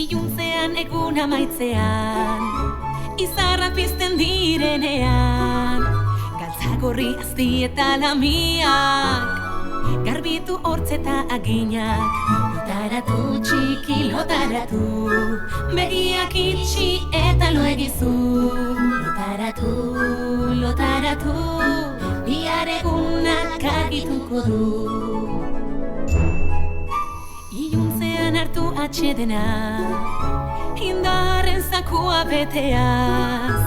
Iluntzean egun amaitzean, izarra pizten direnean, galtzagorri azti eta lamiak, garbitu hortzeta aginak. Lotaratu txiki lotaratu, begiak itxi eta lo egizu. Lotaratu, lotaratu, bihar egunak argituko du. Iluntzean hartu atxedena, indarren zakua beteaz,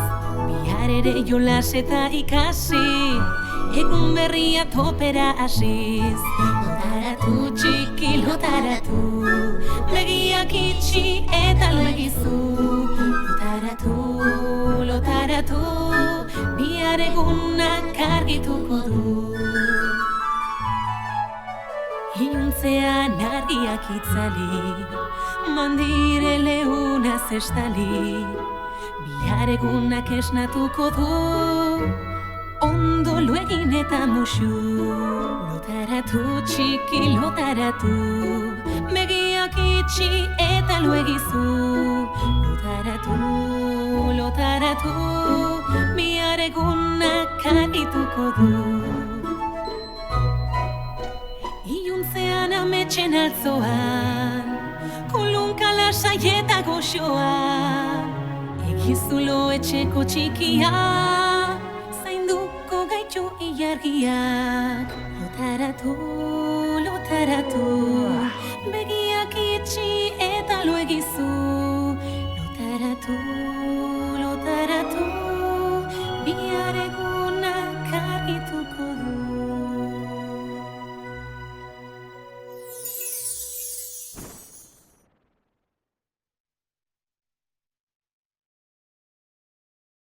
bihar ere jolas eta ikasi, egun berria topera hasiz. Lotaratu txiki lotaratu, begiak itxi eta lo egizu. Lotaratu, lotaratu, bihar egunak argituko du. Iluntzean argiak itzali, mandire leuna zestali, bihar egunak esnatuko du, ondo lo egin eta musu. Lotaratu txiki lotaratu, begiak itxi eta lo egizu. Lotaratu, lotaratu, bihar egunak argituko du. Iluntzean ametxen altzoan, kulunka lasai eta goxoan, egizulo etxeko txikia, zainduko gaitu ilargiak. Lotaratu, lotaratu, begiak itxi eta lo egizu. Lotaratu.